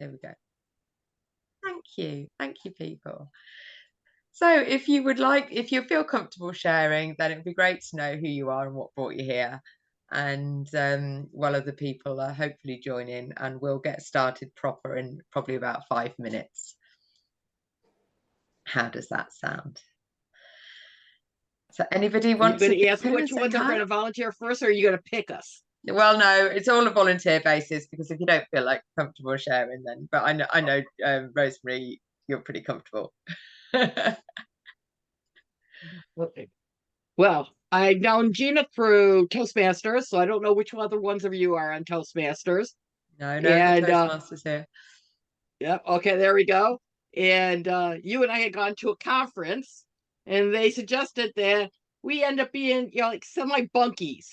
Here we go. Thank you, people. So if you feel comfortable sharing, then it'd be great to know who you are and what brought you here. And while other people hopefully join in, and we'll get started proper in probably about 5 minutes. How does that sound? So anybody want to? Are you going to ask which ones are going to volunteer first, or are you going to pick us? Well, no, it's all a volunteer basis, because if you don't feel like comfortable sharing, then. But I know, Rosemary, you're pretty comfortable. Okay. Well, I've known Gina through Toastmasters, so I don't know which other ones of you are on Toastmasters. No Toastmasters here. Yep. Okay, there we go. And you and I had gone to a conference, and they suggested that we end up being, like semi-bunkies.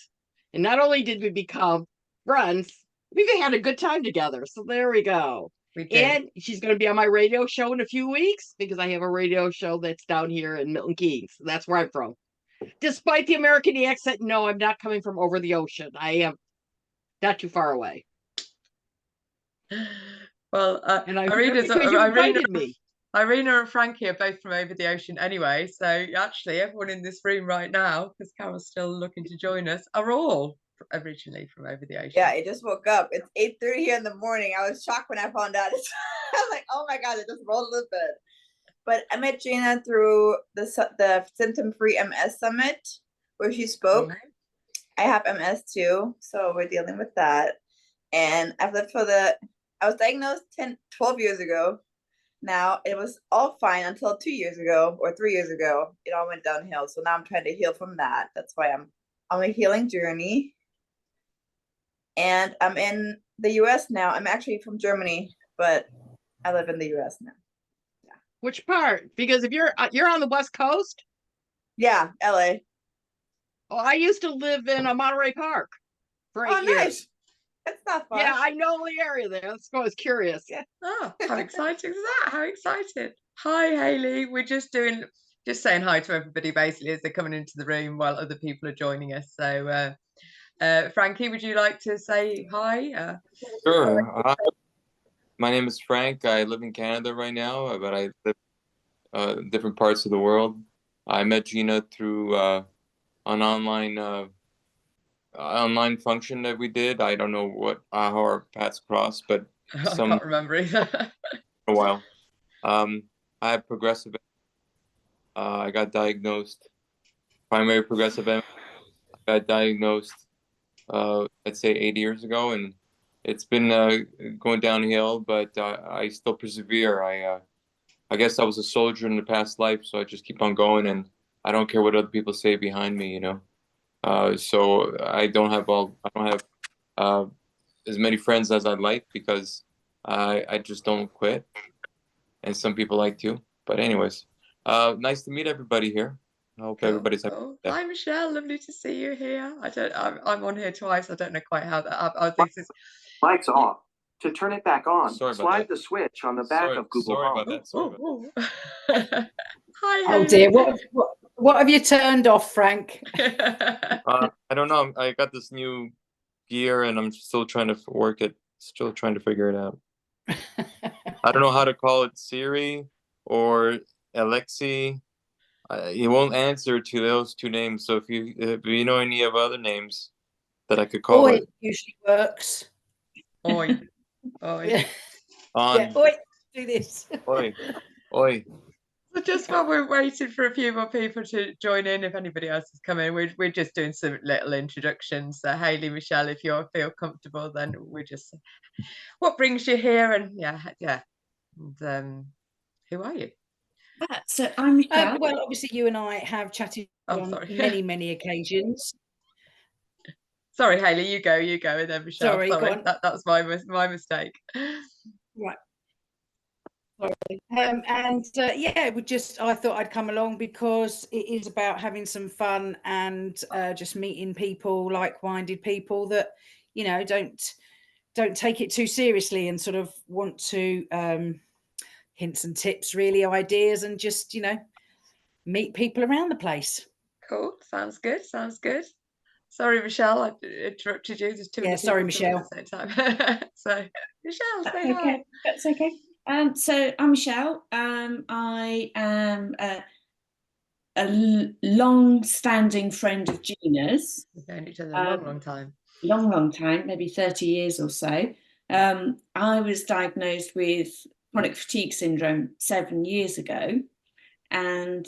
And not only did we become friends, we've had a good time together. So there we go. And she's going to be on my radio show in a few weeks, because I have a radio show that's down here in Milton Keynes. That's where I'm from. Despite the American accent, no, I'm not coming from over the ocean. I am not too far away. Well, and I'm here because you invited me. Irina and Frankie are both from over the ocean anyway. So actually, everyone in this room right now, because Carol's still looking to join us, are all originally from over the ocean. Yeah, I just woke up. It's 8:30 here in the morning. I was shocked when I found out. I was like, oh my God, it just rolled a little bit. But I met Gina through the Symptom-Free MS Summit, where she spoke. I have MS too, so we're dealing with that. And I've lived I was diagnosed 12 years ago. Now, it was all fine until 2 years ago or 3 years ago. It all went downhill. So now I'm trying to heal from that. That's why I'm on a healing journey. And I'm in the US now. I'm actually from Germany, but I live in the US now. Yeah. Which part? Because if you're on the West Coast? Yeah, LA. Oh, I used to live in Monterey Park for 8 years. Nice. That's not far. Yeah, I know the area there. That's why I was curious. Yeah. Oh, how exciting is that? How excited. Hi, Hayley. We're just saying hi to everybody basically as they're coming into the room while other people are joining us. So Frankie, would you like to say hi? Sure. My name is Frank. I live in Canada right now, but I live in different parts of the world. I met Gina through an online function that we did. I don't know how our paths crossed, but I can't remember either. A while. I have progressive. I got diagnosed primary progressive MS. I got diagnosed, let's say 8 years ago, and it's been going downhill, but I still persevere. I guess I was a soldier in the past life, so I just keep on going, and I don't care what other people say behind me, So I don't have as many friends as I'd like, because I just don't quit, and some people like to. But anyways, nice to meet everybody here. I hope everybody's happy. Hi, Michelle. Lovely to see you here. I'm on here twice. I don't know quite how that happened. I think it's mic's off. To turn it back on, slide the switch on the back of Google Home. Hi. Oh dear, what have you turned off, Frank? I don't know. I got this new gear, and I'm still trying to work it. Still trying to figure it out. I don't know how to call it Siri or Alexi. He won't answer to those two names. So if you know any of other names that I could call it, usually works. Oi. Yeah, oi, do this. Oi. So just while we're waiting for a few more people to join in, if anybody else is coming, we're just doing some little introductions. So Hayley, Michelle, if you feel comfortable, then we just what brings you here, and and who are you? So I'm Michelle. Well, obviously you and I have chatted on many occasions. Sorry, Hayley, you go, and then Michelle. Sorry. That was my mistake. Right. Sorry. I thought I'd come along because it is about having some fun and just meeting people, like-minded people that don't take it too seriously and sort of want to hints and tips, really, ideas, and just meet people around the place. Cool. Sounds good. Sorry, Michelle, I interrupted you. There's two other sorry, people Michelle. at the same time. So, Michelle, say hi. Okay, that's okay. So I'm Michelle. I am a long-standing friend of Gina's. We've known each other a long, long time. Long time, maybe 30 years or so. I was diagnosed with chronic fatigue syndrome 7 years ago, and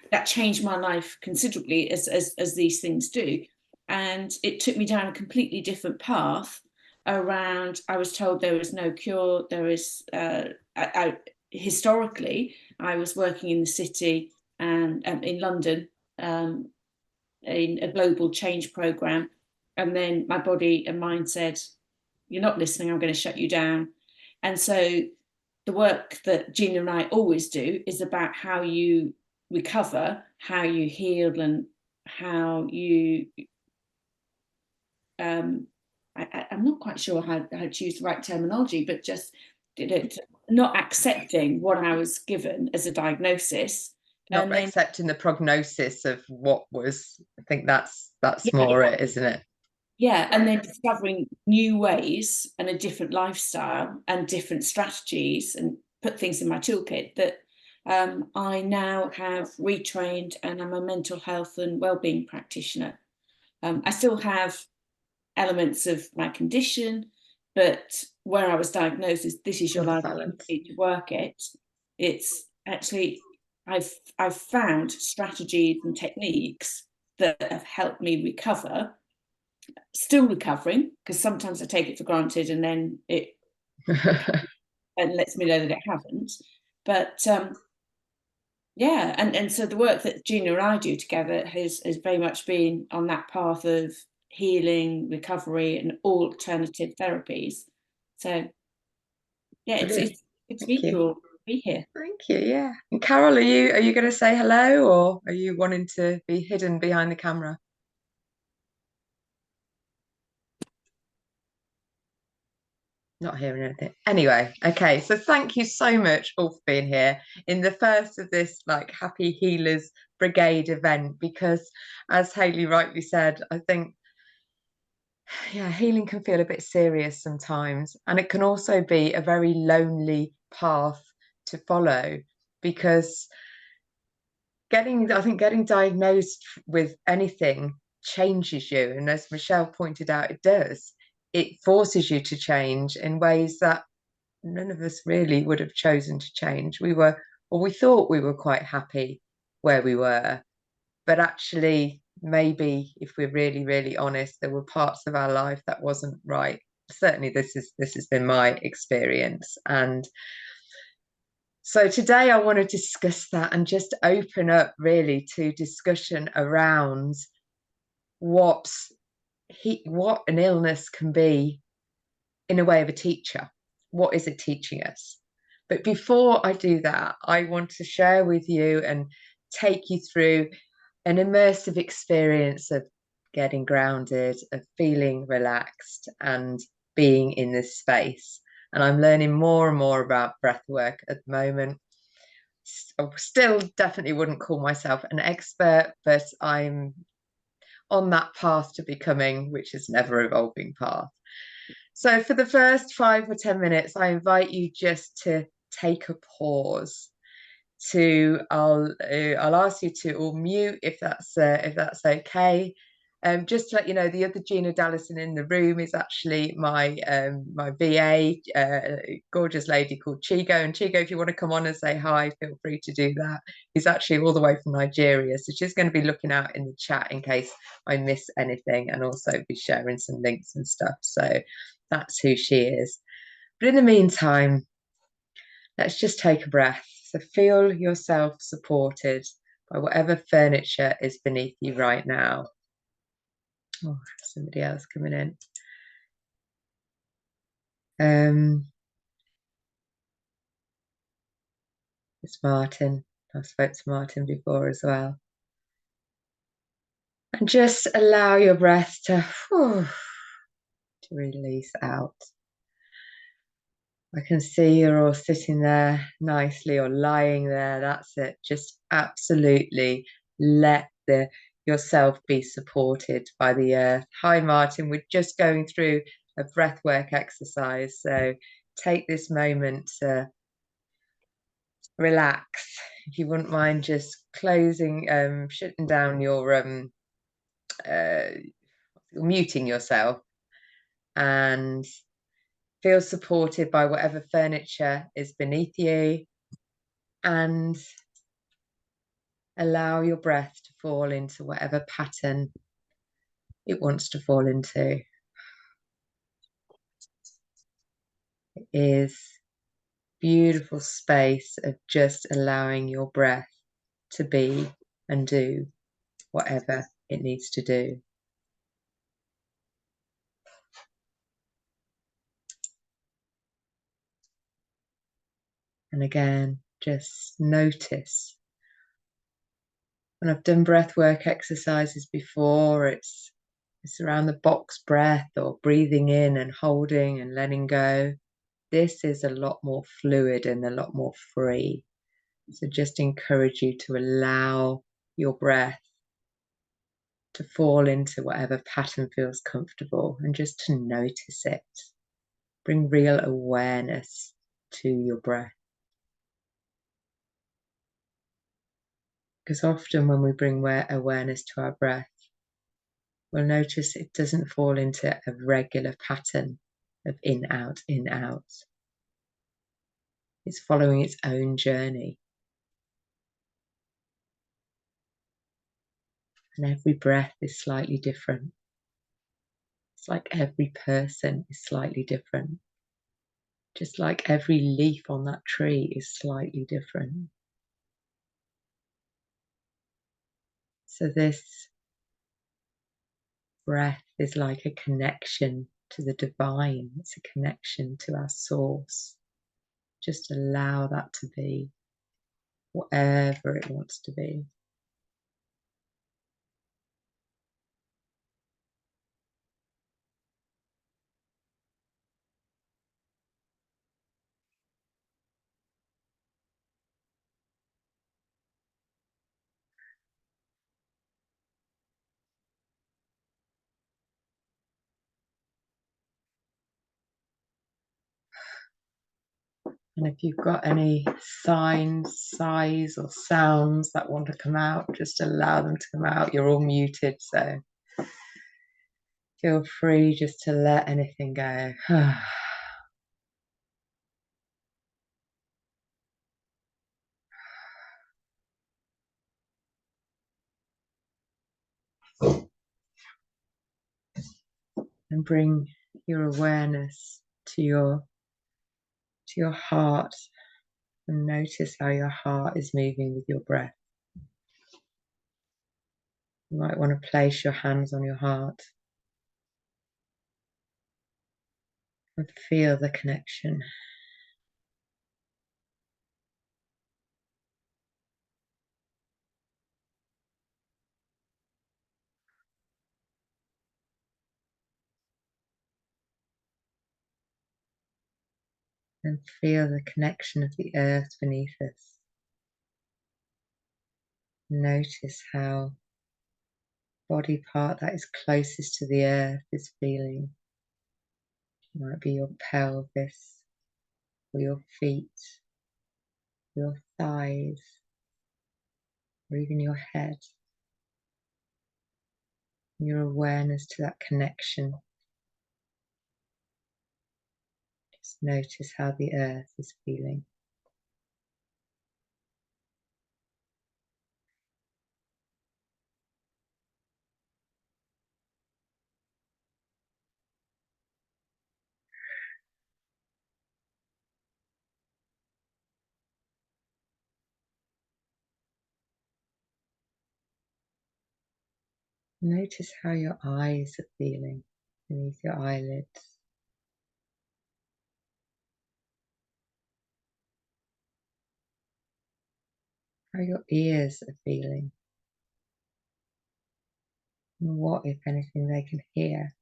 that changed my life considerably, as these things do. And it took me down a completely different path around. I was told there was no cure. There is historically, I was working in the city and in London in a global change program, and then my body and mind said, "You're not listening. I'm going to shut you down." And so the work that Gina and I always do is about how you recover, how you heal, and how you I'm not quite sure how to use the right terminology, but just not accepting what I was given as a diagnosis, not accepting the prognosis of what was. I think that's more it, isn't it? Yeah, and then discovering new ways and a different lifestyle and different strategies, and put things in my toolkit that I now have retrained, and I'm a mental health and wellbeing practitioner. I still have elements of my condition, but where I was diagnosed, this is your life, you need to work it. It's actually, I've found strategies and techniques that have helped me recover. Still recovering, because sometimes I take it for granted, and then it and lets me know that it haven't. But yeah, and so the work that Gina and I do together has very much been on that path of healing, recovery, and alternative therapies. So yeah, it's really cool to be here. Thank you. Yeah. And Carol, are you going to say hello, or are you wanting to be hidden behind the camera? Not hearing anything. Anyway, okay. So thank you so much all for being here in the first of this Happy Healers Brigade event, because as Hayley rightly said, I think, yeah, healing can feel a bit serious sometimes, and it can also be a very lonely path to follow, because getting diagnosed with anything changes you, and as Michelle pointed out, it does. It forces you to change in ways that none of us really would have chosen to change. We thought we were quite happy where we were, but actually, maybe if we're really, really honest, there were parts of our life that wasn't right. Certainly, this has been my experience. And so today I want to discuss that and just open up really to discussion around what an illness can be in a way of a teacher. What is it teaching us? But before I do that, I want to share with you and take you through an immersive experience of getting grounded, of feeling relaxed and being in this space. And I'm learning more and more about breath work at the moment. I still definitely wouldn't call myself an expert, but I'm on that path to becoming, which is an ever-evolving path. So for the first 5 or 10 minutes, I invite you just to take a pause. I'll ask you to all mute if that's okay. Just to let you know, the other Gina Dallison in the room is actually my VA, a gorgeous lady called Chigo. And Chigo, if you want to come on and say hi, feel free to do that. He's actually all the way from Nigeria, so she's going to be looking out in the chat in case I miss anything, and also be sharing some links and stuff. So that's who she is. But in the meantime, let's just take a breath. So feel yourself supported by whatever furniture is beneath you right now. Oh, somebody else coming in. It's Martin. I spoke to Martin before as well. And just allow your breath to release out. I can see you're all sitting there nicely or lying there. That's it. Just absolutely let yourself be supported by the earth. Hi, Martin. We're just going through a breathwork exercise. So take this moment to relax. If you wouldn't mind just closing, shutting down your, muting yourself, and feel supported by whatever furniture is beneath you, and allow your breath to fall into whatever pattern it wants to fall into. It is beautiful space of just allowing your breath to be and do whatever it needs to do. And again, just notice. When I've done breathwork exercises before, it's around the box breath or breathing in and holding and letting go. This is a lot more fluid and a lot more free. So just encourage you to allow your breath to fall into whatever pattern feels comfortable, and just to notice it. Bring real awareness to your breath. Because often when we bring awareness to our breath, we'll notice it doesn't fall into a regular pattern of in, out, in, out. It's following its own journey. And every breath is slightly different. It's like every person is slightly different. Just like every leaf on that tree is slightly different. So this breath is like a connection to the divine. It's a connection to our source. Just allow that to be whatever it wants to be. And if you've got any signs, sighs, or sounds that want to come out, just allow them to come out. You're all muted, so feel free just to let anything go. And bring your awareness to your heart, and notice how your heart is moving with your breath. You might want to place your hands on your heart and feel the connection. And feel the connection of the earth beneath us. Notice how body part that is closest to the earth is feeling. It might be your pelvis, or your feet, your thighs, or even your head. Your awareness to that connection. Just notice how the earth is feeling. Notice how your eyes are feeling beneath your eyelids. How your ears are feeling. And what, if anything, they can hear.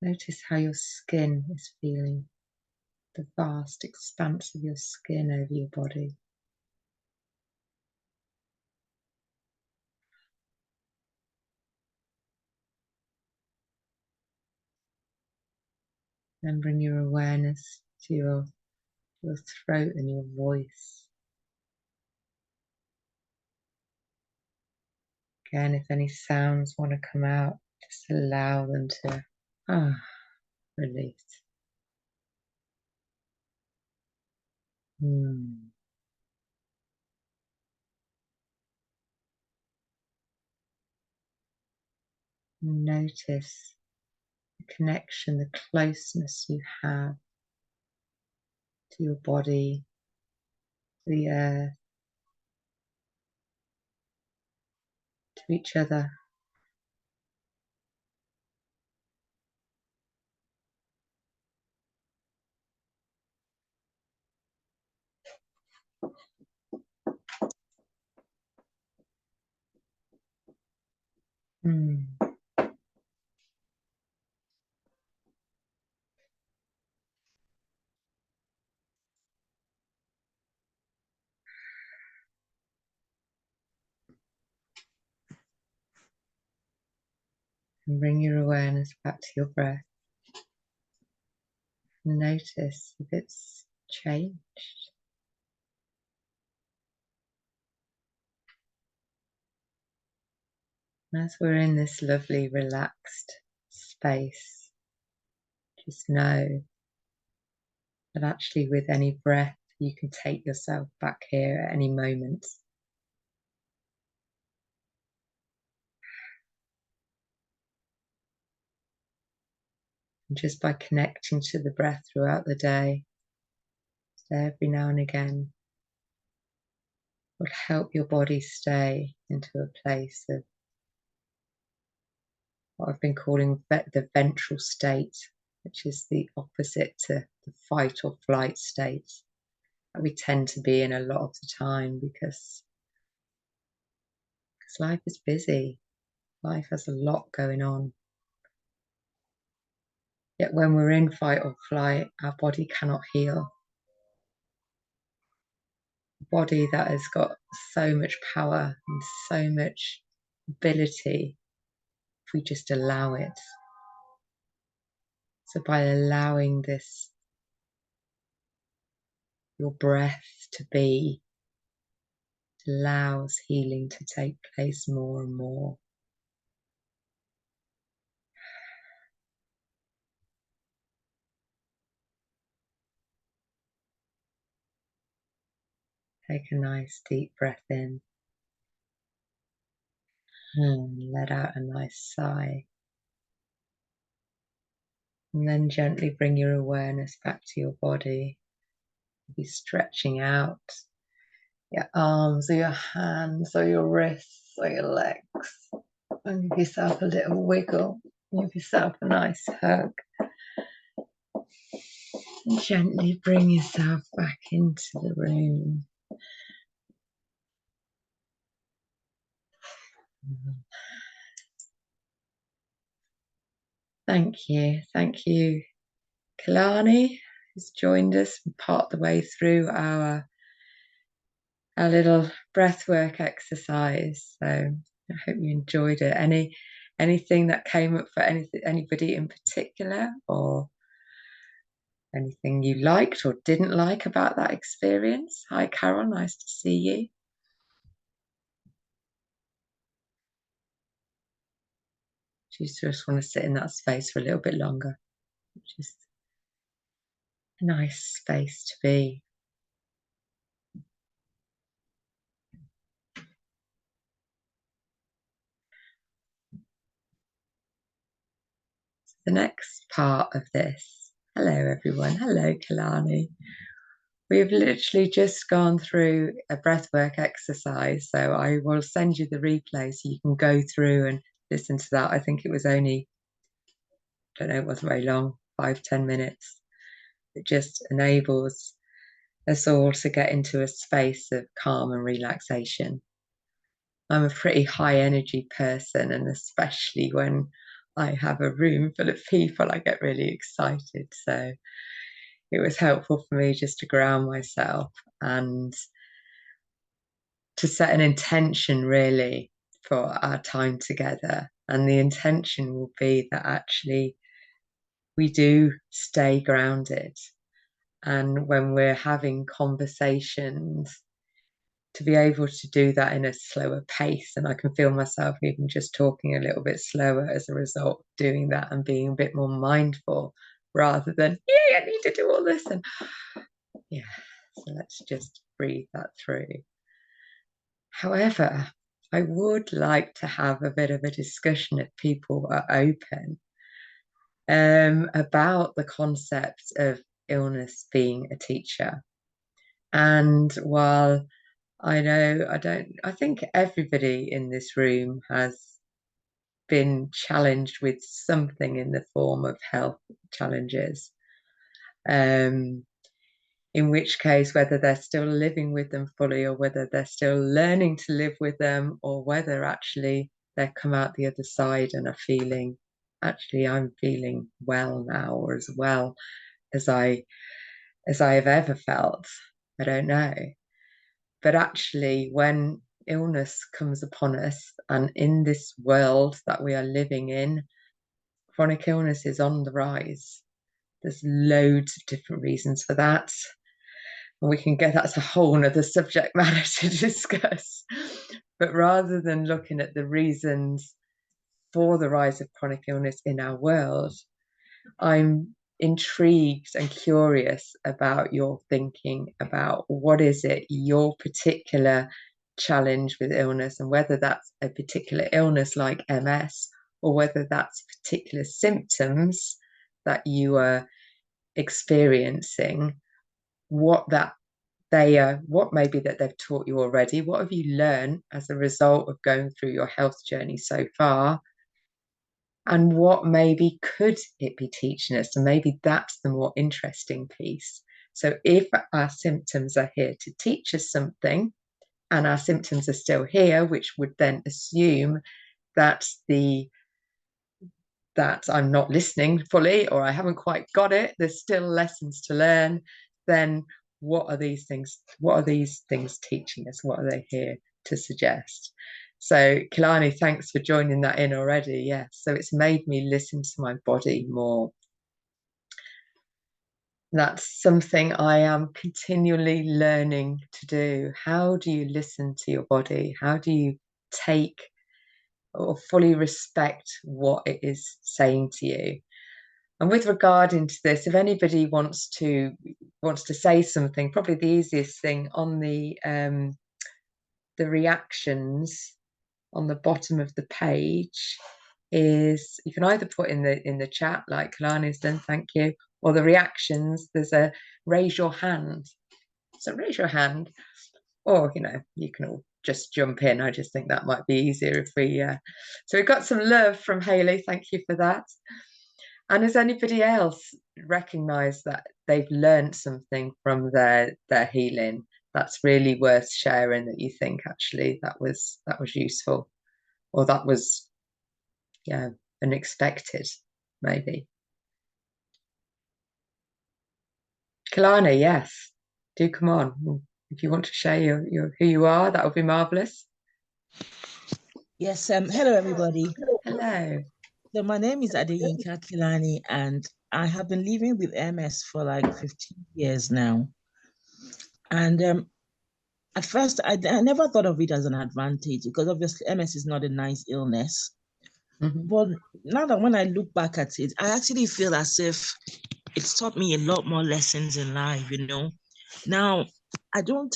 Notice how your skin is feeling, the vast expanse of your skin over your body. Then bring your awareness to your throat and your voice. Again, if any sounds want to come out, just allow them to release. Notice the connection, the closeness you have to your body, to the earth, to each other. And bring your awareness back to your breath. Notice if it's changed. As we're in this lovely, relaxed space, just know that actually with any breath, you can take yourself back here at any moment. And just by connecting to the breath throughout the day, every now and again, will help your body stay into a place of what I've been calling the ventral state, which is the opposite to the fight or flight state that we tend to be in a lot of the time because life is busy. Life has a lot going on. Yet when we're in fight or flight, our body cannot heal. A body that has got so much power and so much ability if we just allow it. So by allowing this, your breath to be, allows healing to take place more and more. Take a nice deep breath in and let out a nice sigh. And then gently bring your awareness back to your body. Be stretching out your arms or your hands or your wrists or your legs. And give yourself a little wiggle. Give yourself a nice hug. And gently bring yourself back into the room. Thank you, Kalani, who's joined us part the way through our little breathwork exercise. So I hope you enjoyed it. Anything that came up for anybody in particular, or anything you liked or didn't like about that experience? Hi, Carol, nice to see you. She just want to sit in that space for a little bit longer, which is a nice space to be. The next part of this, hello everyone, hello Kalani. We've literally just gone through a breathwork exercise, so I will send you the replay so you can go through and listen to that. I think it was only, I don't know, it wasn't very long, 5-10 minutes. It just enables us all to get into a space of calm and relaxation. I'm a pretty high energy person, and especially when I have a room full of people, I get really excited. So it was helpful for me just to ground myself and to set an intention really for our time together. And the intention will be that actually we do stay grounded. And when we're having conversations, to be able to do that in a slower pace. And I can feel myself even just talking a little bit slower as a result of doing that and being a bit more mindful rather than, yeah, I need to do all this. And yeah, so let's just breathe that through. However, I would like to have a bit of a discussion if people are open about the concept of illness being a teacher. And while I think everybody in this room has been challenged with something in the form of health challenges. In which case, whether they're still living with them fully or whether they're still learning to live with them or whether actually they've come out the other side and are feeling, actually, I'm feeling well now, or as well as I have ever felt, I don't know. But actually, when illness comes upon us, and in this world that we are living in, chronic illness is on the rise. There's loads of different reasons for that. And we can get that's a whole nother subject matter to discuss. But rather than looking at the reasons for the rise of chronic illness in our world, I'm intrigued and curious about your thinking about what is it your particular challenge with illness, and whether that's a particular illness like MS or whether that's particular symptoms that you are experiencing, what maybe that they've taught you already, what have you learned as a result of going through your health journey so far, and what maybe could it be teaching us? And maybe that's the more interesting piece. So if our symptoms are here to teach us something, and our symptoms are still here, which would then assume that I'm not listening fully, or I haven't quite got it, there's still lessons to learn, then what are these things teaching us? What are they here to suggest? So Kilani, thanks for joining that in already. Yes, so it's made me listen to my body more. That's something I am continually learning to do. How do you listen to your body? How do you take or fully respect what it is saying to you? And with regard into this, if anybody wants to say something, probably the easiest thing on the reactions on the bottom of the page is you can either put in the chat like Kalani's done, thank you, or the reactions, there's a raise your hand. So raise your hand, or you can all just jump in. I just think that might be easier if we so we've got some love from Hayley, thank you for that. And has anybody else recognized that they've learned something from their healing that's really worth sharing, that you think actually that was useful, or that was unexpected maybe? Kalani, yes, do come on. If you want to share your who you are, that would be marvelous. Yes, hello everybody. Hello. So my name is Adeyinka Kilani, and I have been living with MS for like 15 years now. And at first, I never thought of it as an advantage, because obviously MS is not a nice illness. Mm-hmm. But now that when I look back at it, I actually feel as if it's taught me a lot more lessons in life, Now, I don't,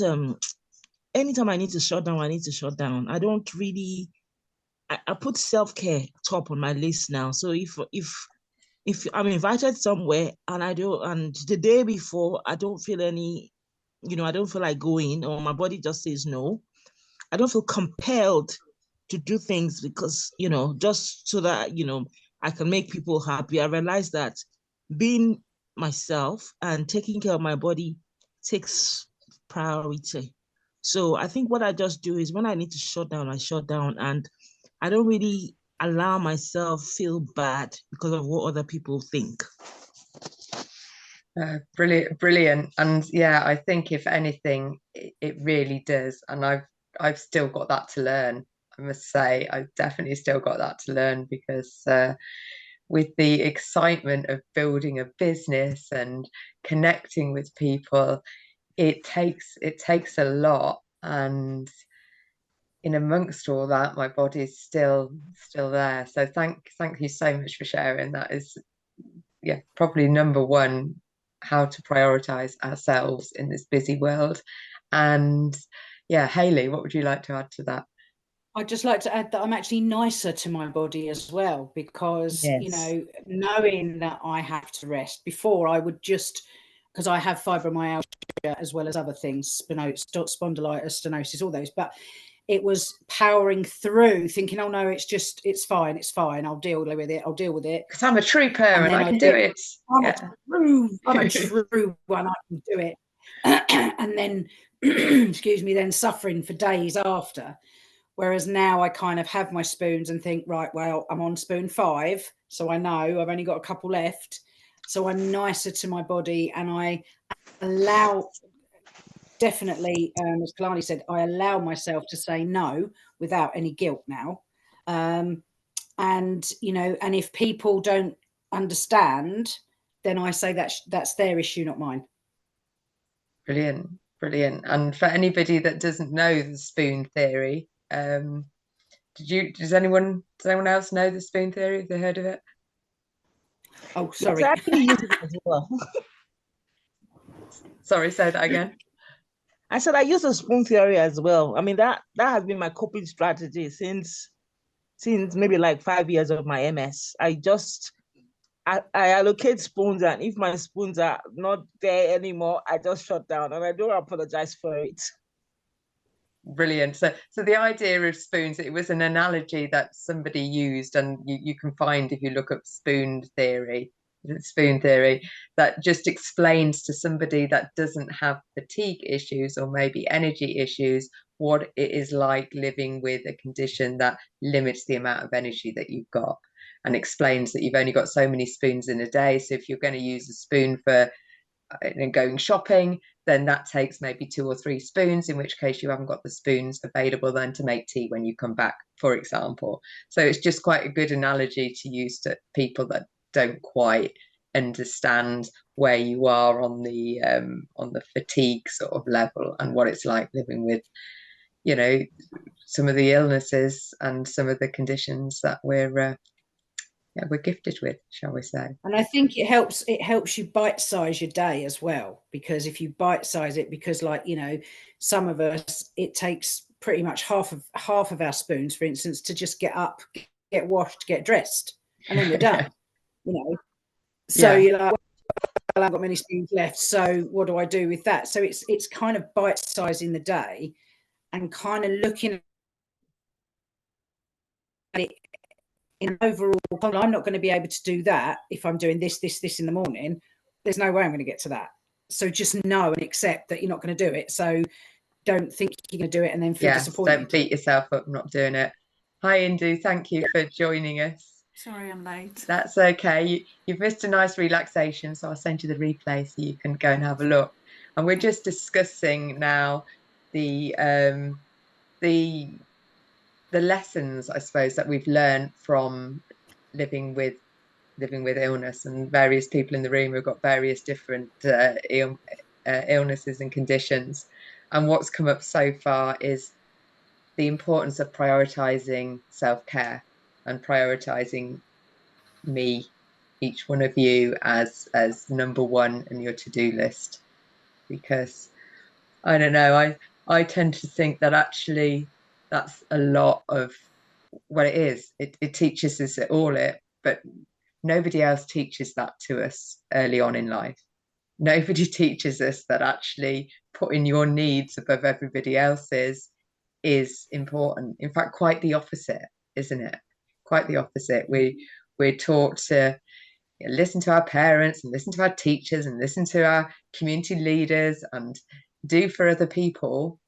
anytime I need to shut down, I don't really, I put self-care top on my list now. So if I'm invited somewhere and and the day before I don't feel any, I don't feel like going, or my body just says no, I don't feel compelled to do things because, just so that, I can make people happy. I realize that being myself and taking care of my body takes priority. So I think what I just do is when I need to shut down, I shut down, and I don't really allow myself feel bad because of what other people think. Brilliant. And yeah, I think if anything, it really does. And I've still got that to learn. I must say, I've definitely still got that to learn, because with the excitement of building a business and connecting with people, it takes a lot. And in amongst all that, my body's still there. So thank you so much for sharing. That is, yeah, probably number one, how to prioritize ourselves in this busy world. And yeah, Hayley, what would you like to add to that? I'd just like to add that I'm actually nicer to my body as well, because, Yes. you know, knowing that I have to rest. Before, I would just, because I have fibromyalgia as well as other things, spondylitis, stenosis, all those, but it was powering through, thinking, oh no, it's fine, I'll deal with it. Because I'm a trooper and I can do it. I'm a true one, I can do it. And then, excuse me, then suffering for days after. Whereas now I kind of have my spoons and think, right, well, I'm on spoon 5, so I know I've only got a couple left. So I'm nicer to my body, and I allow, definitely, as Kalani said, I allow myself to say no without any guilt now. And, you know, and if people don't understand, then I say that's their issue, not mine. Brilliant. And for anybody that doesn't know the spoon theory, does anyone else know the spoon theory? Have they heard of it? Oh, sorry. Yes, I actually use it as well. Sorry, say that again. I said I use the spoon theory as well. I mean, that has been my coping strategy since maybe like 5 years of my MS. I allocate spoons, and if my spoons are not there anymore, I just shut down, and I don't apologize for it. Brilliant. So the idea of spoons, it was an analogy that somebody used, and you can find, if you look up spoon theory, that just explains to somebody that doesn't have fatigue issues or maybe energy issues what it is like living with a condition that limits the amount of energy that you've got, and explains that you've only got so many spoons in a day. So if you're going to use a spoon for going shopping, then that takes maybe 2 or 3 spoons, in which case you haven't got the spoons available then to make tea when you come back, for example. So it's just quite a good analogy to use to people that don't quite understand where you are on the fatigue sort of level, and what it's like living with, you know, some of the illnesses and some of the conditions that we're gifted with, shall we say. And I think it helps you bite-size your day as well, because if you bite-size it, because, like, you know, some of us, it takes pretty much half of our spoons, for instance, to just get up, get washed, get dressed, and then we're done. You know, so Yeah. you're like, well, I haven't got many spoons left, so what do I do with that? So it's kind of bite-sizing the day and kind of looking at it in an overall. I'm not going to be able to do that if I'm doing this in the morning. There's no way I'm going to get to that. So just know and accept that you're not going to do it. So don't think you're going to do it and then feel disappointed. Don't beat yourself up not doing it. Hi, Indu. Thank you for joining us. Sorry, I'm late. That's okay. You've missed a nice relaxation, so I'll send you the replay so you can go and have a look. And we're just discussing now the lessons, I suppose, that we've learned from living with illness, and various people in the room have got various different illnesses and conditions. And what's come up so far is the importance of prioritizing self-care and prioritizing each one of you as number one in your to-do list. Because I don't know, I tend to think that actually that's a lot of what it is. It teaches us all it, but nobody else teaches that to us early on in life. Nobody teaches us that actually putting your needs above everybody else's is important. In fact, quite the opposite, isn't it? Quite the opposite. We're taught to listen to our parents and listen to our teachers and listen to our community leaders and do for other people.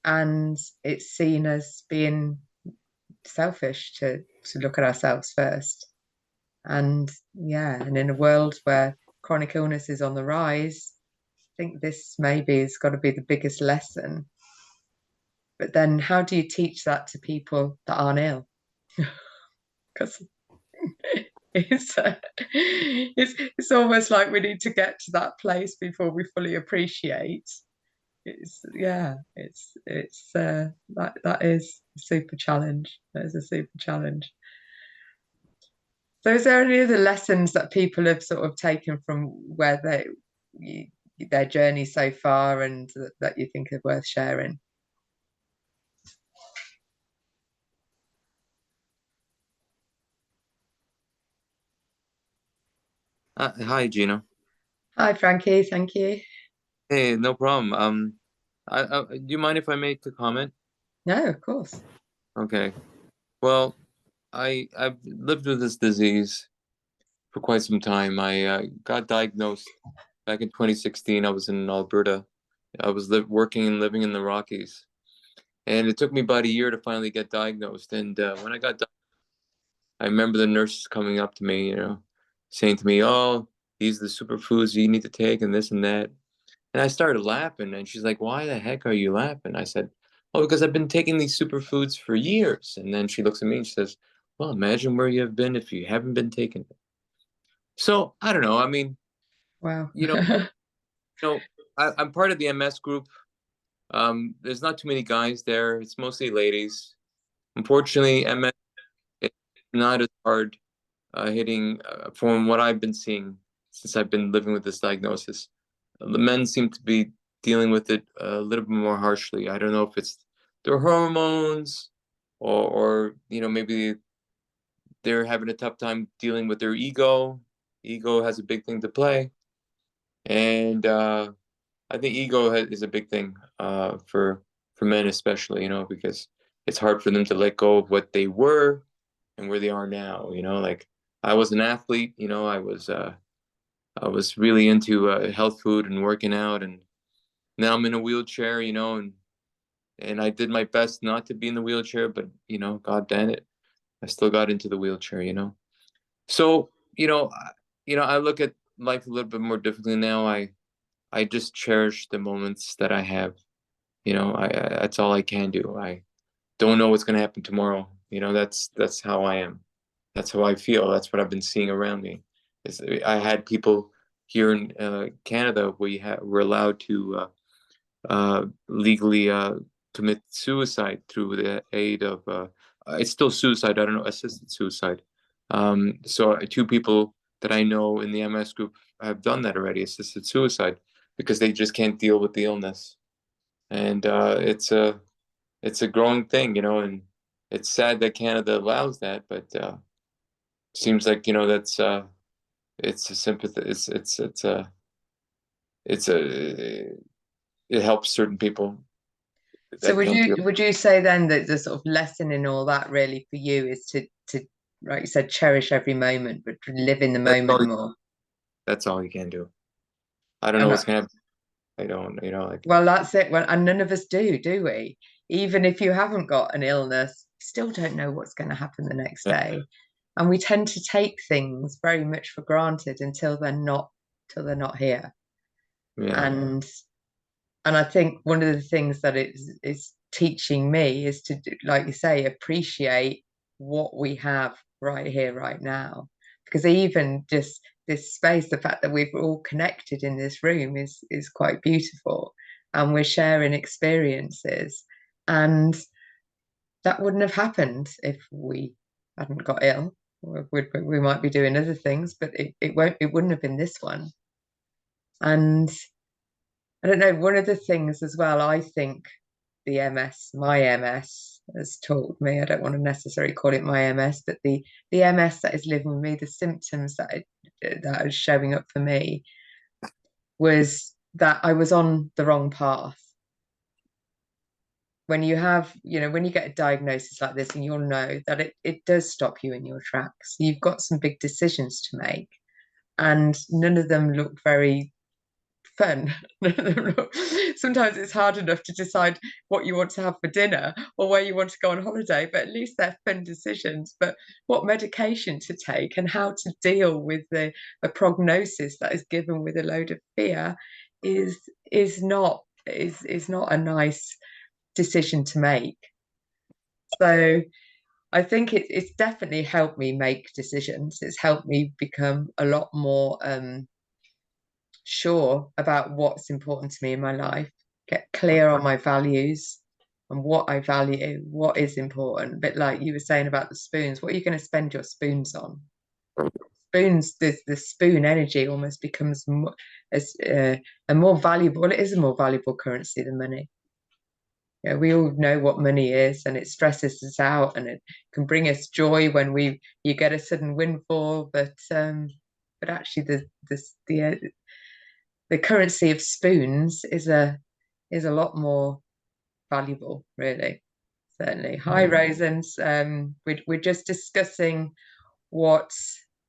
And it's seen as being selfish to to look at ourselves first. And yeah, and in a world where chronic illness is on the rise, I think this maybe has got to be the biggest lesson. But then how do you teach that to people that aren't ill? Because it's almost like we need to get to that place before we fully appreciate. That is a super challenge. That is a super challenge. So is there any other lessons that people have sort of taken from where their journey so far, and that you think are worth sharing? Hi, Gina. Hi, Frankie. Thank you. Hey, no problem. Do you mind if I make a comment? No, of course. Okay. Well, I've lived with this disease for quite some time. I got diagnosed back in 2016. I was in Alberta. I was working and living in the Rockies, and it took me about a year to finally get diagnosed. And when I got diagnosed, I remember the nurses coming up to me, saying to me, "Oh, these are the superfoods you need to take, and this and that." And I started laughing, and she's like, "Why the heck are you laughing?" I said, "Oh, because I've been taking these superfoods for years." And then she looks at me and she says, "Well, imagine where you have been if you haven't been taking it." So I don't know. I mean, wow. I'm part of the MS group. There's not too many guys there. It's mostly ladies. Unfortunately, MS is not as hard hitting from what I've been seeing since I've been living with this diagnosis. The men seem to be dealing with it a little bit more harshly. I don't know if it's their hormones or maybe they're having a tough time dealing with their ego. Ego has a big thing to play. And I think ego is a big thing for men especially, because it's hard for them to let go of what they were and where they are now. Like I was an athlete, I was really into health food and working out, and now I'm in a wheelchair, and I did my best not to be in the wheelchair, but God damn it, I still got into the wheelchair. So I look at life a little bit more differently now. I just cherish the moments that I have. That's all I can do. I don't know what's going to happen tomorrow. That's how I am. That's how I feel. That's what I've been seeing around me. I had people here in Canada where we're allowed to legally commit suicide through the aid of it's still suicide. I don't know, assisted suicide. So two people that I know in the MS group have done that already, assisted suicide, because they just can't deal with the illness. And it's a growing thing, and it's sad that Canada allows that, but seems like that's it's a sympathy. It helps certain people. So would you say then that the sort of lesson in all that really for you is to like you said, cherish every moment, but live in the moment more? That's all you can do. I don't know what's gonna happen. I don't, like. Well, that's it. Well, and none of us do we? Even if you haven't got an illness, you still don't know what's going to happen the next day. And we tend to take things very much for granted until they're not here. Yeah. And I think one of the things that is teaching me is to, like you say, appreciate what we have right here, right now. Because even just this space, the fact that we've all connected in this room is quite beautiful, and we're sharing experiences, and that wouldn't have happened if we hadn't got ill. We might be doing other things, but it wouldn't have been this one. And I don't know, one of the things as well, I think my MS has taught me, I don't want to necessarily call it my MS, but the MS that is living with me, the symptoms that are showing up for me, was that I was on the wrong path. When you get a diagnosis like this, and you'll know that it does stop you in your tracks. You've got some big decisions to make, and none of them look very fun. Sometimes it's hard enough to decide what you want to have for dinner or where you want to go on holiday, but at least they're fun decisions. But what medication to take and how to deal with the prognosis that is given with a load of fear is not a nice decision to make. So I think it's definitely helped me make decisions. It's helped me become a lot more sure about what's important to me in my life, get clear on my values and what I value, what is important. A bit like you were saying about the spoons, what are you going to spend your spoons on? Spoons, the spoon energy almost becomes a more valuable, well, it is a more valuable currency than money. Yeah, we all know what money is, and it stresses us out, and it can bring us joy when you get a sudden windfall, but actually the currency of spoons is a lot more valuable, really. Certainly. Hi, Raisins. We're just discussing what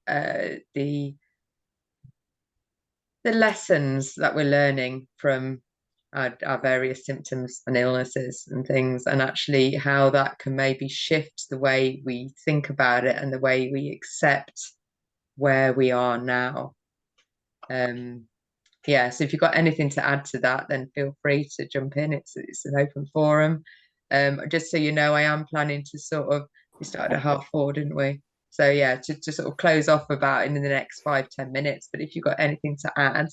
the lessons that we're learning from our various symptoms and illnesses and things, and actually how that can maybe shift the way we think about it and the way we accept where we are now. Yeah, so if you've got anything to add to that, then feel free to jump in. It's an open forum. Just so you know, I am planning to we started at 4:30, didn't we? So yeah, to sort of close off about in the next 5-10 minutes. But if you've got anything to add,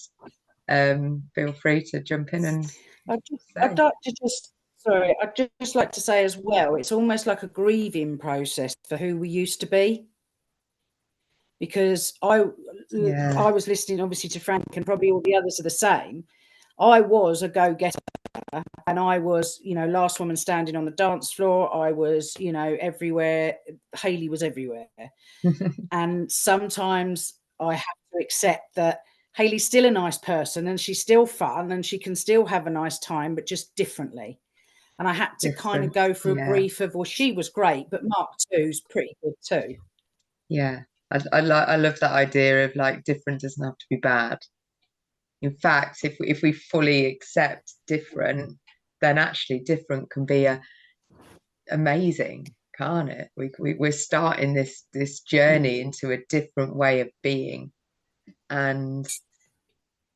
feel free to jump in. And I'd just like to say as well, it's almost like a grieving process for who we used to be. Because I was listening obviously to Frank, and probably all the others are the same. I was a go-getter, and I was, last woman standing on the dance floor. I was, everywhere. Hayley was everywhere. And sometimes I have to accept that Hayley's still a nice person, and she's still fun, and she can still have a nice time, but just differently. And I had to kind of go through a brief of, well, she was great, but Mark II's pretty good too. Yeah. I love that idea of like different doesn't have to be bad. In fact, if we fully accept different, then actually different can be amazing, can't it? We're starting this journey into a different way of being. And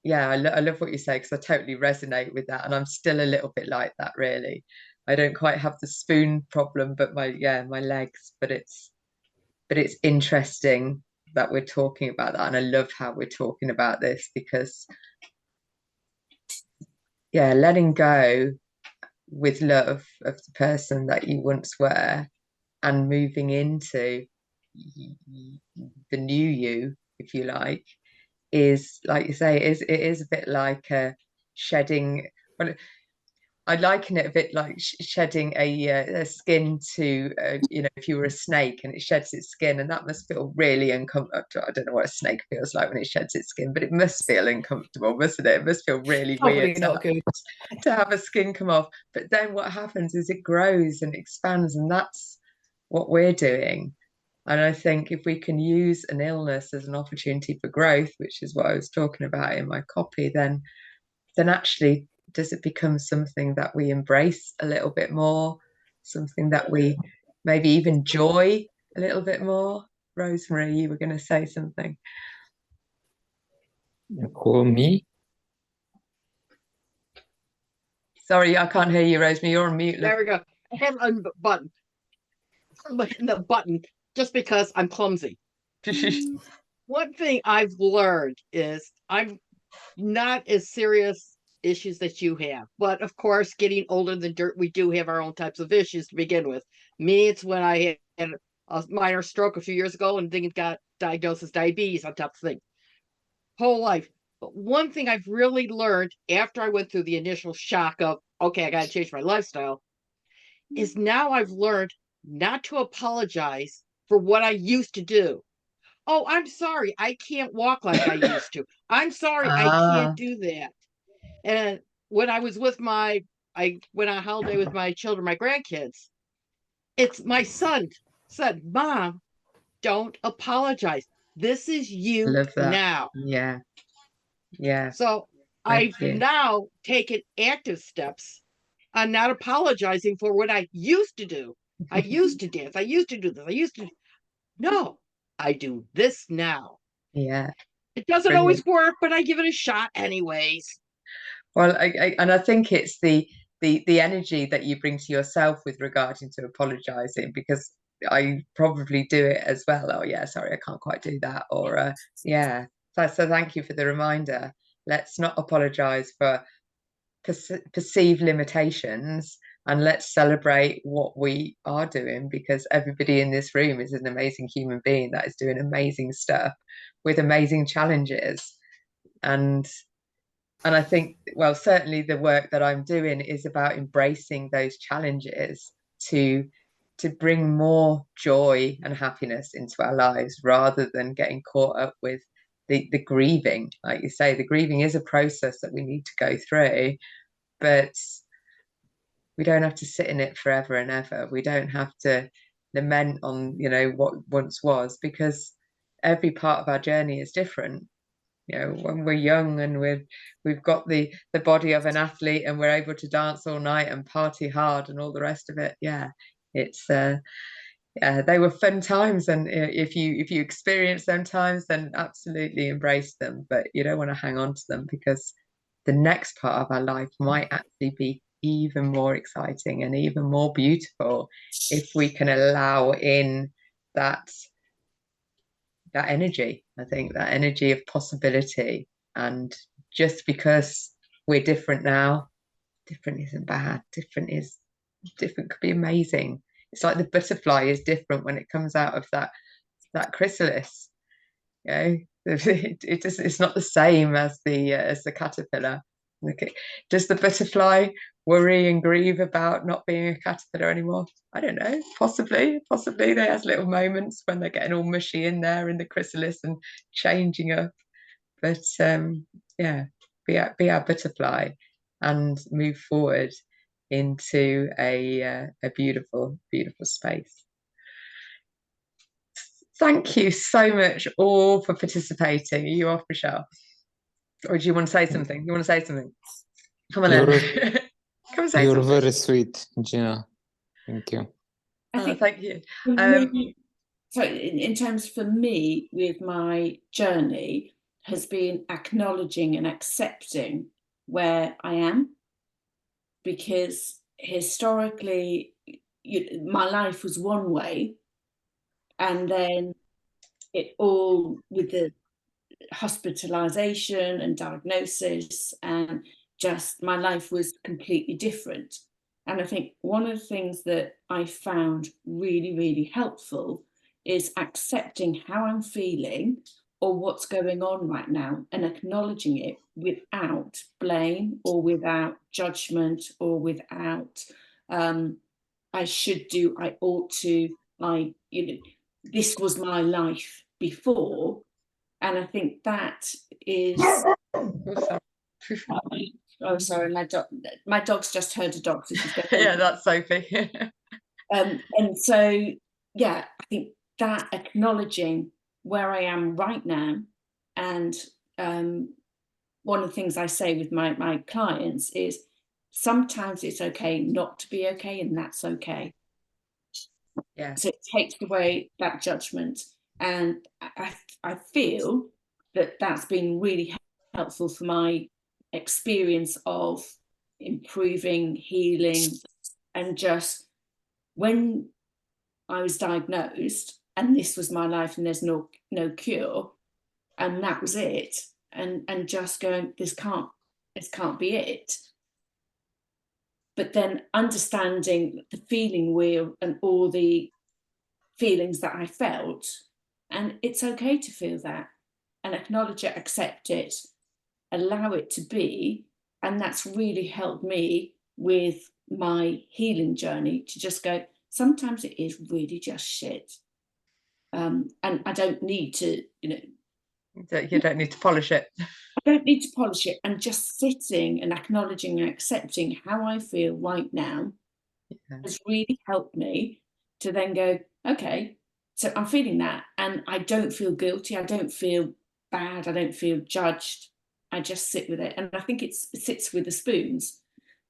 yeah, I love what you say, because I totally resonate with that, and I'm still a little bit like that, really. I don't quite have the spoon problem, but my legs, but it's interesting that we're talking about that, and I love how we're talking about this, because letting go with love of the person that you once were and moving into the new you, if you like, is, like you say, it is a bit like shedding. Well, I liken it a bit like shedding a skin to, if you were a snake and it sheds its skin, and that must feel really uncomfortable. I don't know what a snake feels like when it sheds its skin, but it must feel uncomfortable, mustn't it? It must feel really weird to have a skin come off. But then what happens is it grows and expands, and that's what we're doing. And I think if we can use an illness as an opportunity for growth, which is what I was talking about in my copy, then actually, does it become something that we embrace a little bit more, something that we maybe even enjoy a little bit more? Rosemary, you were going to say something. Call me. Sorry, I can't hear you, Rosemary. You're on mute. There we go. I have a button. The button, just because I'm clumsy. One thing I've learned is I'm not as serious issues that you have, but of course, getting older than dirt, we do have our own types of issues to begin with. Me, it's when I had a minor stroke a few years ago, and then it got diagnosed as diabetes on top of things. Whole life. But one thing I've really learned after I went through the initial shock of, okay, I got to change my lifestyle, is now I've learned not to apologize for what I used to do. Oh, I'm sorry, I can't walk like I used to. I'm sorry, I can't do that. And when I was with I went on holiday with my children, my grandkids, it's my son said, Mom, don't apologize. This is you now. Yeah. So I've now taken active steps on not apologizing for what I used to do. I used to dance. I used to do this. No, I do this now. Yeah. It doesn't always work, but I give it a shot anyways. Well, I think it's the energy that you bring to yourself with regarding to apologizing, because I probably do it as well. Oh yeah, sorry, I can't quite do that. Or yeah. So thank you for the reminder. Let's not apologize for perceived limitations, and let's celebrate what we are doing, because everybody in this room is an amazing human being that is doing amazing stuff with amazing challenges. And I think, well, certainly the work that I'm doing is about embracing those challenges to bring more joy and happiness into our lives, rather than getting caught up with the grieving. Like you say, the grieving is a process that we need to go through, but we don't have to sit in it forever and ever. We don't have to lament on, what once was, because every part of our journey is different. When we're young and we've got the body of an athlete and we're able to dance all night and party hard and all the rest of it, it's they were fun times. And if you experience them times, then absolutely embrace them, but you don't want to hang on to them, because the next part of our life might actually be even more exciting and even more beautiful if we can allow in that energy. I think that energy of possibility. And just because we're different now, different isn't bad. Different could be amazing. It's like the butterfly is different when it comes out of that chrysalis. It's not the same as the caterpillar. Okay. Does the butterfly worry and grieve about not being a caterpillar anymore? I don't know. Possibly. They have little moments when they're getting all mushy in there in the chrysalis and changing up. But be our butterfly and move forward into a beautiful, beautiful space. Thank you so much all for participating. Are you off, Michelle? Or do you want to say something? Come on, then. Come and say You're something. very sweet, Gina. Thank you. Thank you. So in terms for me, with my journey, has been acknowledging and accepting where I am, because historically my life was one way, and then it all, with the hospitalization and diagnosis, and just my life was completely different. And I think one of the things that I found really, really helpful is accepting how I'm feeling or what's going on right now, and acknowledging it without blame or without judgment or without I should do, I ought to, this was my life before. And I think that is oh, sorry, my dog's just heard a dog, so she's yeah, that's Sophie. And so I think that acknowledging where I am right now, and one of the things I say with my clients is sometimes it's okay not to be okay, and that's okay. Yeah. So it takes away that judgment, and I feel that that's been really helpful for my experience of improving, healing, and just when I was diagnosed and this was my life and there's no cure, and that was it, and just going, this can't be it. But then understanding the feeling wheel and all the feelings that I felt, and it's okay to feel that, and acknowledge it, accept it, allow it to be. And that's really helped me with my healing journey, to just go, sometimes it is really just shit. And I don't need to, you don't need to polish it. I don't need to polish it. And just sitting and acknowledging and accepting how I feel right now has really helped me to then go, okay, so I'm feeling that, and I don't feel guilty. I don't feel bad. I don't feel judged. I just sit with it. And I think it sits with the spoons,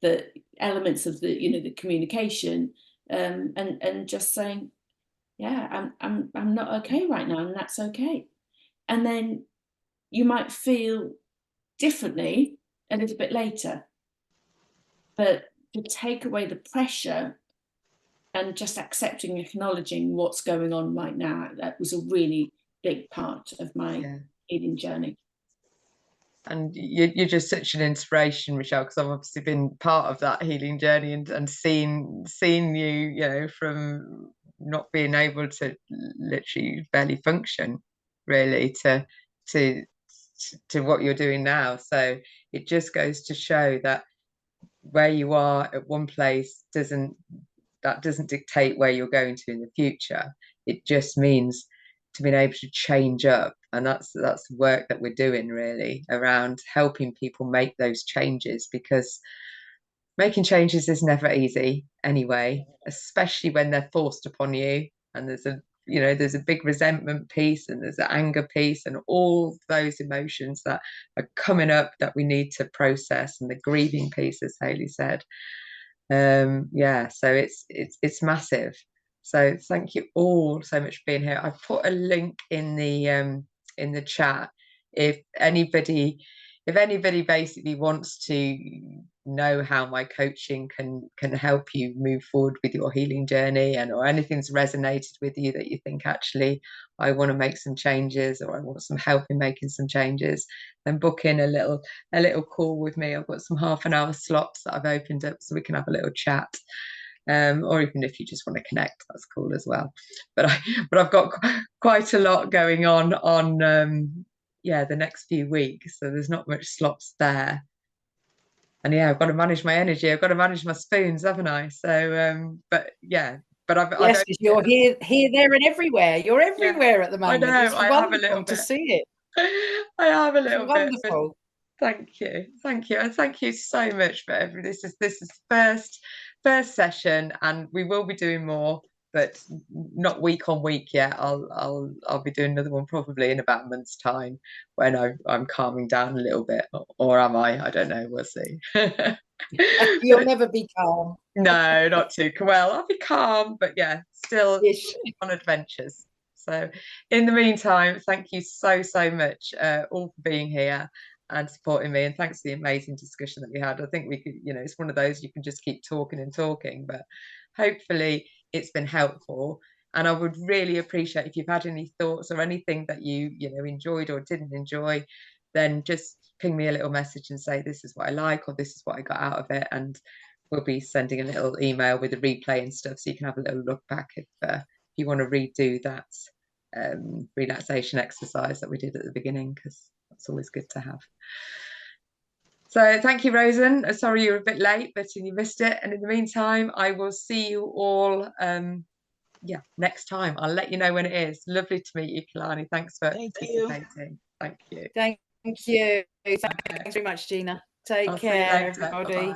the elements of the, you know, the communication, and just saying, yeah, I'm not okay right now, and that's okay. And then you might feel differently a little bit later, but to take away the pressure and just accepting, acknowledging what's going on right now, that was a really big part of my healing journey. And you're just such an inspiration, Michelle, because I've obviously been part of that healing journey and seen you, you know, from not being able to literally barely function, really, to what you're doing now. So it just goes to show that where you are at one place doesn't dictate where you're going to in the future. It just means to being able to change up, and that's work that we're doing really around helping people make those changes, because making changes is never easy anyway, especially when they're forced upon you, and there's a big resentment piece, and there's an anger piece, and all those emotions that are coming up that we need to process, and the grieving piece, as Hayley said. So it's massive. So thank you all so much for being here. I've put a link in the chat. If anybody basically wants to know how my coaching can help you move forward with your healing journey, or anything's resonated with you that you think, actually, I want to make some changes, or I want some help in making some changes, then book in a little call with me. I've got some half-an-hour slots that I've opened up so we can have a little chat. Or even if you just want to connect, that's cool as well. But I've got quite a lot going on the next few weeks, so there's not much slots there. And I've got to manage my energy. I've got to manage my spoons, haven't I? So, but yes, you're here, there, and everywhere. You're everywhere at the moment. I know. It's wonderful to see it. I have a little bit. Wonderful. Thank you, and thank you so much for everything. This is first session, and we will be doing more, but not week on week yet. I'll be doing another one probably in about a month's time, when I'm calming down a little bit, or am I? I don't know. We'll see. You'll never be calm. No, not too well. I'll be calm, but still on adventures. So in the meantime, thank you so much all for being here and supporting me, and thanks for the amazing discussion that we had. I think we could, it's one of those you can just keep talking and talking, but hopefully it's been helpful. And I would really appreciate if you've had any thoughts or anything that you enjoyed or didn't enjoy, then just ping me a little message and say, this is what I like, or this is what I got out of it, and we'll be sending a little email with a replay and stuff, so you can have a little look back if you want to redo that relaxation exercise that we did at the beginning, because that's always good to have. So thank you, Rosen. Sorry you're a bit late, but you missed it. And in the meantime, I will see you all next time. I'll let you know when it is. Lovely to meet you, Kalani. Thanks for participating. Thank you. Thank you. Thanks very much, Gina. Take care, everybody.